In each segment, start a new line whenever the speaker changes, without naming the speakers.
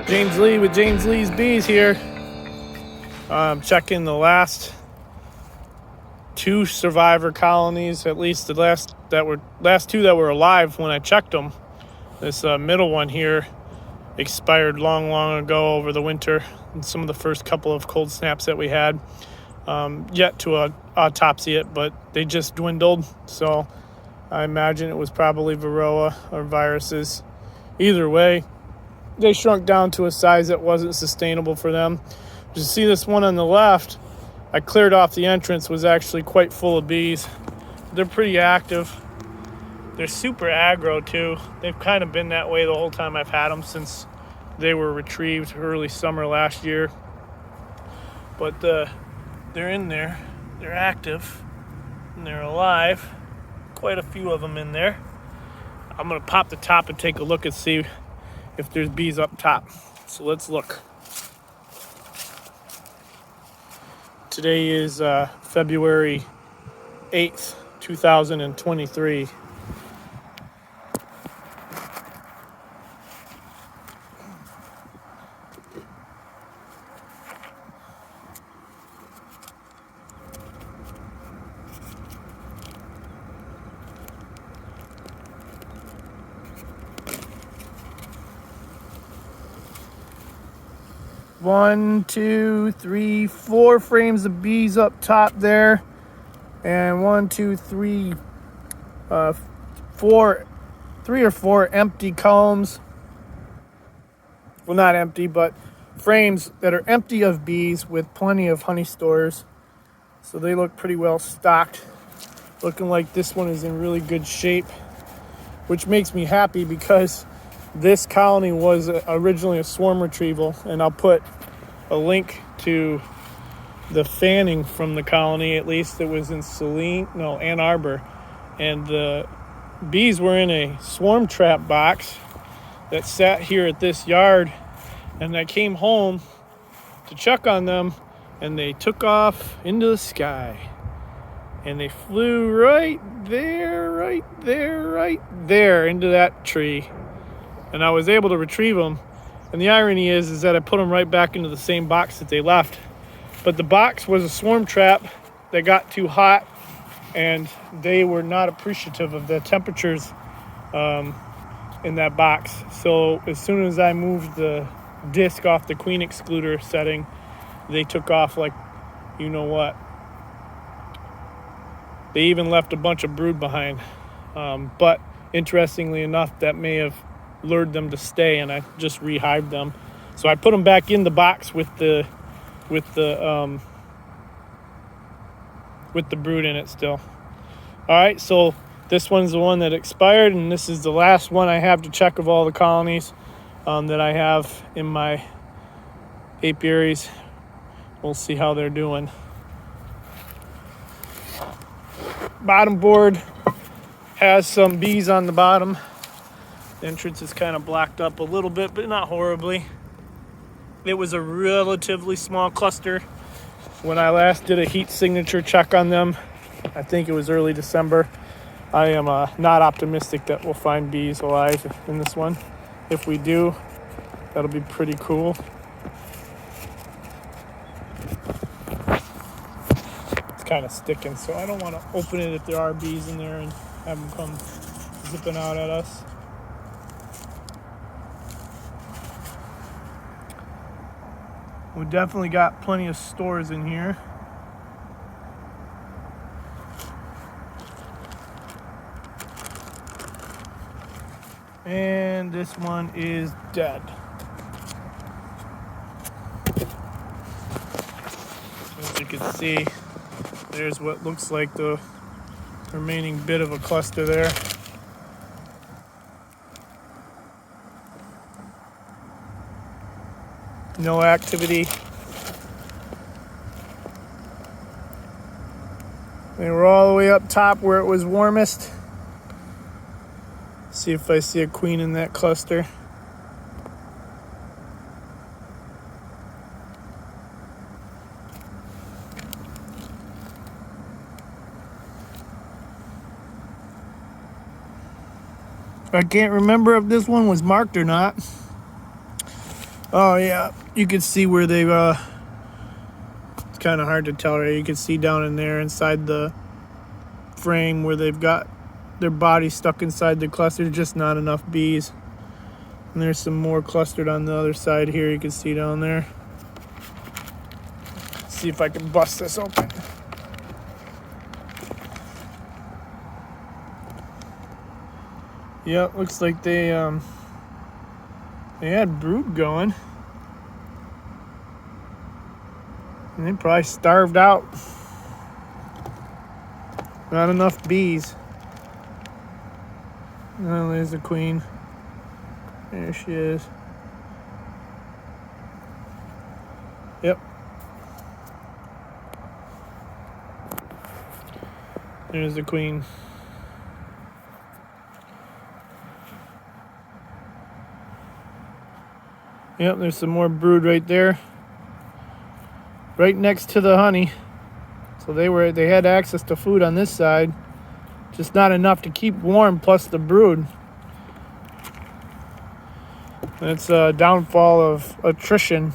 James Lee with James Lee's Bees here. Checking the last two survivor colonies, at least the last two that were alive when I checked them. This middle one here expired long ago over the winter, and some of the first couple of cold snaps that we had. Yet to autopsy it, but they just dwindled. So I imagine it was probably varroa or viruses. Either way, they shrunk down to a size that wasn't sustainable for them. You see this one on the left, I cleared off the entrance, was actually quite full of bees. They're pretty active. They're super aggro too. They've kind of been that way the whole time I've had them since they were retrieved early summer last year. But they're in there, they're active, and they're alive. Quite a few of them in there. I'm gonna pop the top and take a look and see if there's bees up top. So let's look. Today is February 8th, 2023. One, two, three, 4 frames of bees up top there, and 3 or 4 empty combs. Well, not empty, but frames that are empty of bees with plenty of honey stores. So they look pretty well stocked. Looking like this one is in really good shape, which makes me happy because this colony was originally a swarm retrieval, and I'll put a link to the fanning from the colony. At least it was in Ann Arbor, and the bees were in a swarm trap box that sat here at this yard, and I came home to check on them, and they took off into the sky, and they flew right there into that tree. And I was able to retrieve them. And the irony is that I put them right back into the same box that they left. But the box was a swarm trap that got too hot, and they were not appreciative of the temperatures in that box. So as soon as I moved the disc off the queen excluder setting, they took off like you know what. They even left a bunch of brood behind. But interestingly enough, that may have lured them to stay, and I just rehived them. So I put them back in the box with the brood in it still. All right, so this one's the one that expired, and this is the last one I have to check of all the colonies that I have in my apiaries. We'll see how they're doing. Bottom board has some bees on the bottom. The entrance is kind of blocked up a little bit, but not horribly. It was a relatively small cluster. When I last did a heat signature check on them, I think it was early December, I am not optimistic that we'll find bees alive in this one. If we do, that'll be pretty cool. It's kind of sticking, so I don't want to open it if there are bees in there and have them come zipping out at us. We definitely got plenty of stores in here. And this one is dead. As you You can see there's what looks like the remaining bit of a cluster there. No activity. They were all the way up top where it was warmest. See if I see a queen in that cluster. I can't remember if this one was marked or not. Oh yeah, you can see where they've it's kind of hard to tell, right? You can see down in there inside the frame where they've got their body stuck inside the cluster. Just not enough bees. And there's some more clustered on the other side here. You can see down there. See if I can bust this open. Yeah, looks like they had brood going. And they probably starved out. Not enough bees. Oh, there's the queen. There she is. Yep. There's the queen. Yep, there's some more brood right there. Right next to the honey. So they had access to food on this side. Just not enough to keep warm, plus the brood. It's a downfall of attrition.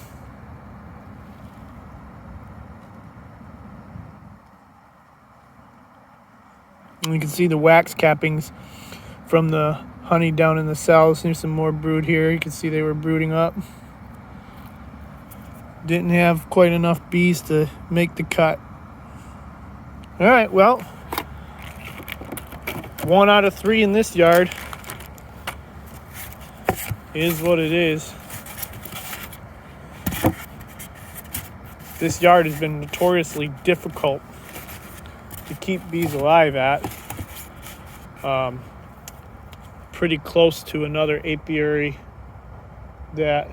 And you can see the wax cappings from the honey down in the cells. There's some more brood here. You can see they were brooding up. Didn't have quite enough bees to make the cut. All right, well, 1 out of 3 in this yard is what it is. This yard has been notoriously difficult to keep bees alive at. Pretty close to another apiary that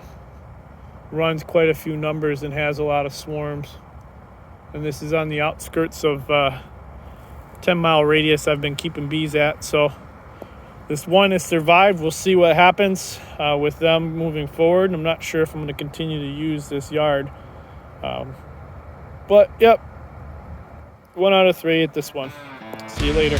runs quite a few numbers and has a lot of swarms. And this is on the outskirts of 10-mile radius I've been keeping bees at. So this one has survived. We'll see what happens with them moving forward. I'm not sure if I'm going to continue to use this yard. But, yep, 1 out of 3 at this one. See you later.